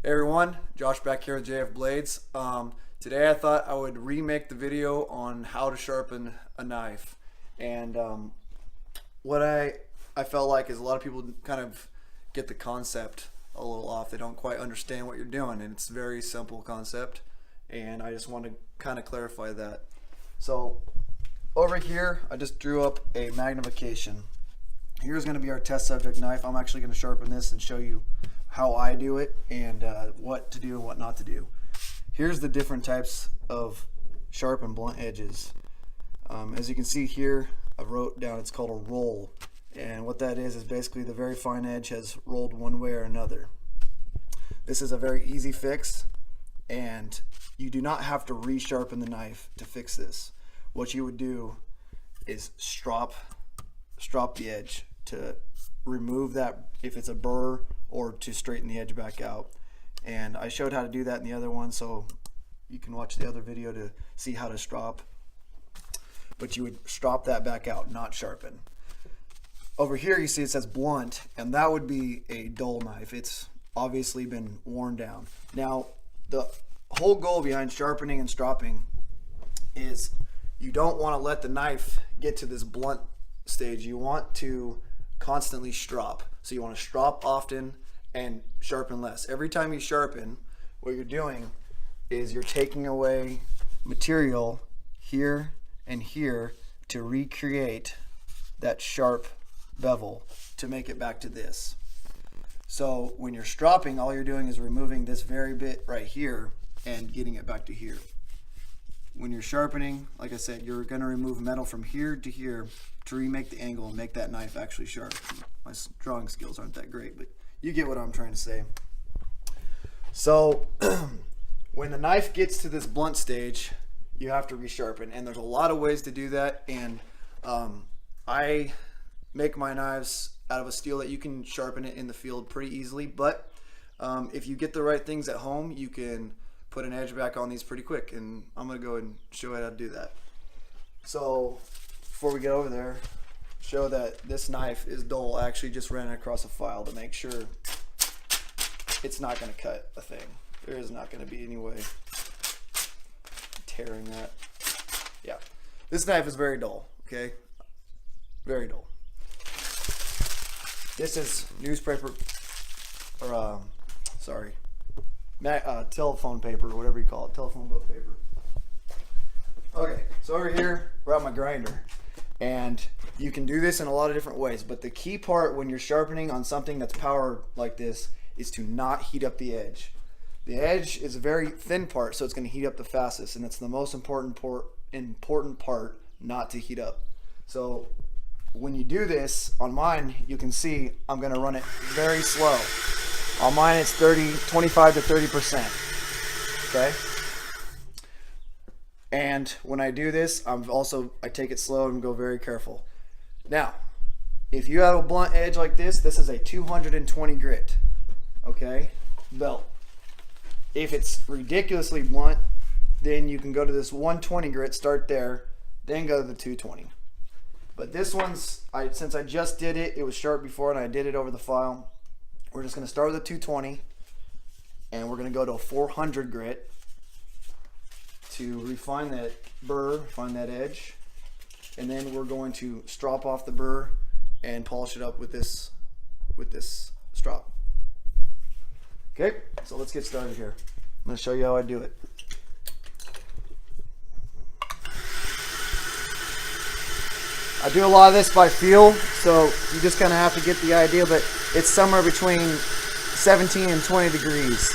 Hey everyone, Josh back here with JF Blades. Today I thought I would remake the video on how to sharpen a knife. And what I felt like is a lot of people kind of get the concept a little off. They don't quite understand what you're doing, and it's a very simple concept. And I just want to kind of clarify that. So over here, I just drew up a magnification. Here's going to be our test subject knife. I'm actually going to sharpen this and show you how I do it and what to do and what not to do. Here's the different types of sharp and blunt edges. As you can see here, I wrote down it's called a roll, and what that is basically the very fine edge has rolled one way or another. This is a very easy fix, and you do not have to resharpen the knife to fix this. What you would do is strop the edge to remove that if it's a burr, or to straighten the edge back out. And I showed how to do that in the other one, so you can watch the other video to see how to strop. But you would strop that back out, not sharpen. Over here you see it says blunt, and that would be a dull knife. It's obviously been worn down. Now the whole goal behind sharpening and stropping is you don't want to let the knife get to this blunt stage. You want to constantly strop. So you want to strop often and sharpen less. Every time you sharpen, what you're doing is you're taking away material here and here to recreate that sharp bevel to make it back to this. So when you're stropping, all you're doing is removing this very bit right here and getting it back to here. When you're sharpening, like I said, you're going to remove metal from here to here to remake the angle and make that knife actually sharp. My drawing skills aren't that great, but you get what I'm trying to say. So when the knife gets to this blunt stage, you have to resharpen, and there's a lot of ways to do that. And I make my knives out of a steel that you can sharpen it in the field pretty easily, but if you get the right things at home, you can put an edge back on these pretty quick, and I'm going to go and show you how to do that. So before we get over there, show that this knife is dull. I actually just ran it across a file to make sure it's not going to cut a thing. There is not going to be any way tearing that. Yeah, this knife is very dull, okay? Very dull. This is newspaper, or sorry, telephone paper, whatever you call it, telephone book paper. Okay, so over here, we're at my grinder. And you can do this in a lot of different ways, but the key part when you're sharpening on something that's powered like this is to not heat up the edge. The edge is a very thin part, so it's going to heat up the fastest, and it's the most important part not to heat up. So when you do this, on mine, you can see I'm going to run it very slow. On mine, it's 25 to 30%. Okay? And when I do this, I take it slow and go very careful. Now, if you have a blunt edge like this is a 220 grit, okay, belt. If it's ridiculously blunt, then you can go to this 120 grit, start there, then go to the 220. But this one's, since I just did it, it was sharp before and I did it over the file. We're just going to start with a 220, and we're going to go to a 400 grit to refine that burr, find that edge, and then we're going to strop off the burr and polish it up with this strop. Okay, so let's get started here. I'm going to show you how I do it. I do a lot of this by feel, so you just kind of have to get the idea, but it's somewhere between 17 and 20 degrees.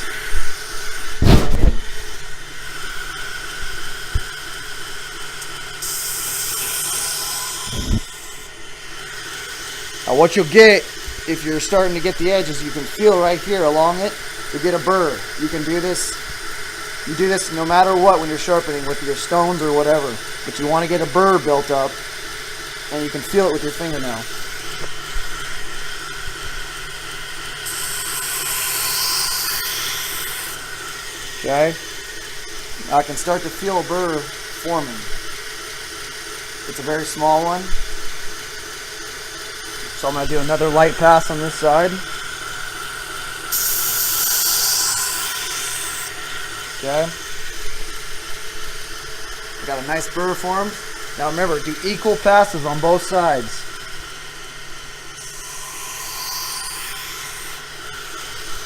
Now what you'll get if you're starting to get the edges, you can feel right here along it, you get a burr. You can do this, you do this no matter what when you're sharpening with your stones or whatever, but you want to get a burr built up, and you can feel it with your fingernail. Okay, I can start to feel a burr forming. It's a very small one. So I'm going to do another light pass on this side. Okay? We got a nice burr formed. Now remember, do equal passes on both sides.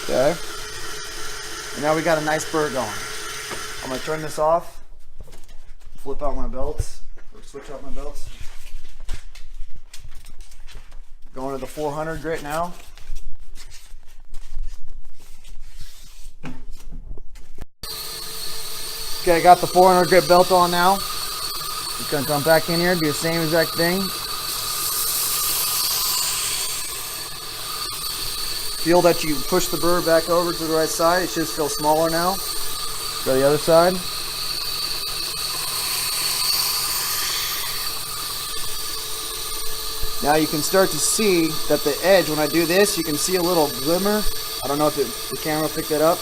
Okay? And now we got a nice burr going. I'm going to turn this off, flip out my belts, or switch out my belts. Going to the 400 grit now. Okay, I got the 400 grit belt on now. Just gonna come back in here, do the same exact thing. Feel that you push the burr back over to the right side. It should feel smaller now. Go to the other side. Now you can start to see that the edge, when I do this, you can see a little glimmer. I don't know if the camera picked that up.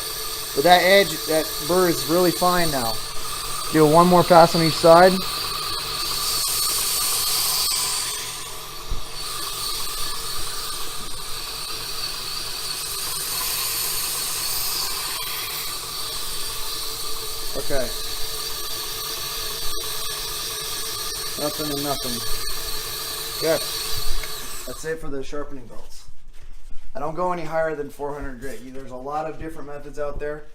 But that edge, that burr is really fine now. Do one more pass on each side. Okay. Nothing and nothing. Good. That's it for the sharpening belts. I don't go any higher than 400 grit. There's a lot of different methods out there.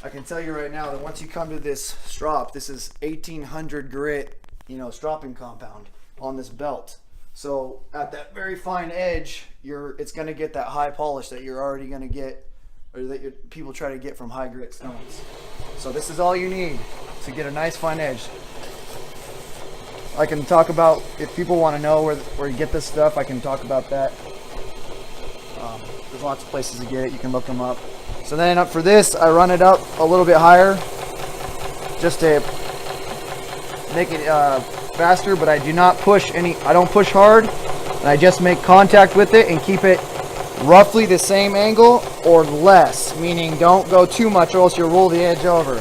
I can tell you right now that once you come to this strop, this is 1800 grit, stropping compound on this belt. So at that very fine edge, it's going to get that high polish that you're already going to get, or that people try to get from high grit stones. So this is all you need to get a nice fine edge. I can talk about, if people want to know where you get this stuff, I can talk about that. There's lots of places to get it. You can look them up. So then up for this, I run it up a little bit higher just to make it faster, but I do not push I don't push hard, and I just make contact with it and keep it roughly the same angle or less, meaning don't go too much or else you'll roll the edge over.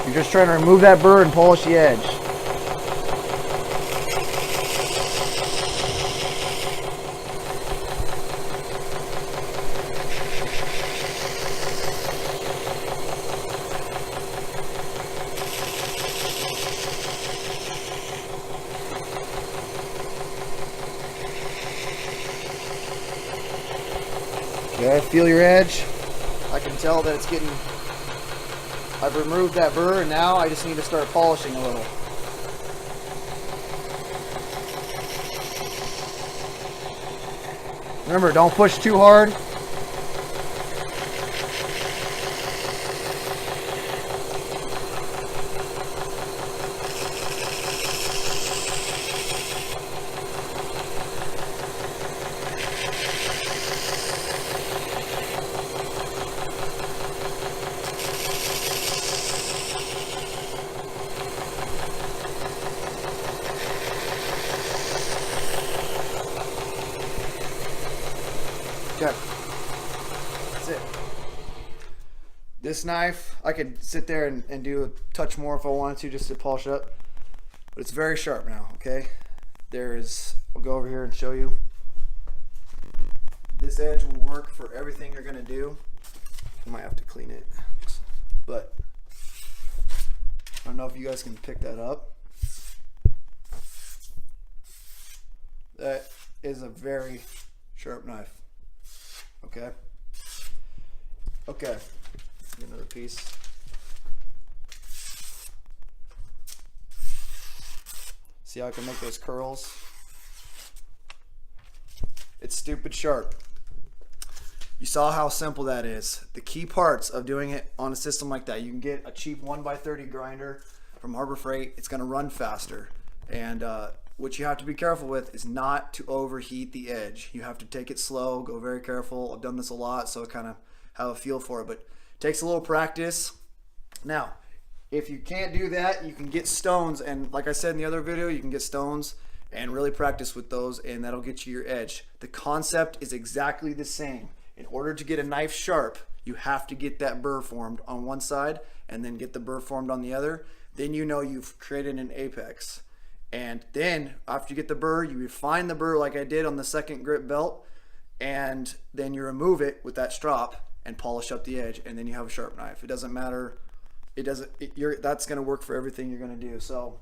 You're just trying to remove that burr and polish the edge. Okay, feel your edge. I can tell that it's getting, I've removed that burr and now I just need to start polishing a little. Remember, don't push too hard. Okay, that's it. This knife, I could sit there and do a touch more if I wanted to, just to polish it up. But it's very sharp now, okay? I'll go over here and show you. This edge will work for everything you're gonna do. I might have to clean it, but I don't know if you guys can pick that up. That is a very sharp knife. Okay. Okay. Get another piece. See how I can make those curls? It's stupid sharp. You saw how simple that is. The key parts of doing it on a system like that, you can get a cheap 1x30 grinder from Harbor Freight. It's going to run faster. And what you have to be careful with is not to overheat the edge. You have to take it slow, go very careful. I've done this a lot, so I kind of have a feel for it, but it takes a little practice. Now, if you can't do that, you can get stones, and like I said in the other video, you can get stones and really practice with those, and that'll get you your edge. The concept is exactly the same. In order to get a knife sharp, you have to get that burr formed on one side and then get the burr formed on the other. Then you know you've created an apex. And then after you get the burr, you refine the burr like I did on the second grip belt, and then you remove it with that strop and polish up the edge, and then you have a sharp knife. It doesn't matter it doesn't. That's going to work for everything you're going to do. So,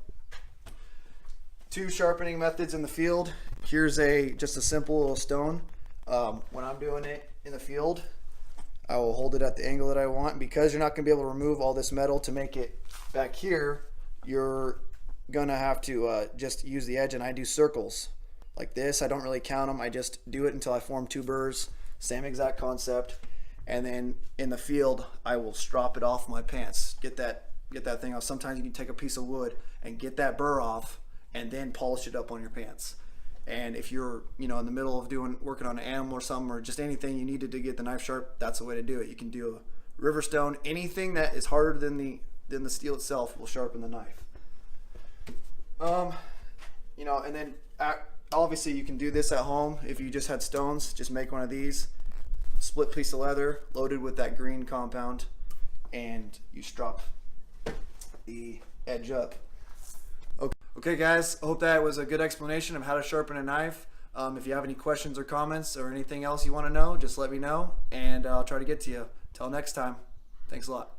2 sharpening methods in the field. Here's just a simple little stone. When I'm doing it in the field, I will hold it at the angle that I want. And because you're not going to be able to remove all this metal to make it back here, you're gonna have to just use the edge, and I do circles like this. I don't really count them. I just do it until I form 2 burrs. Same exact concept. And then in the field, I will strop it off my pants. Get that thing off. Sometimes you can take a piece of wood and get that burr off, and then polish it up on your pants. And if you're, in the middle of working on an animal or something, or just anything you needed to get the knife sharp, that's the way to do it. You can do a river stone. Anything that is harder than the steel itself will sharpen the knife. And then obviously you can do this at home. If you just had stones, just make one of these, split piece of leather loaded with that green compound, and you strop the edge up. Okay guys, I hope that was a good explanation of how to sharpen a knife. If you have any questions or comments or anything else you want to know, just let me know, and I'll try to get to you. Till next time, thanks a lot.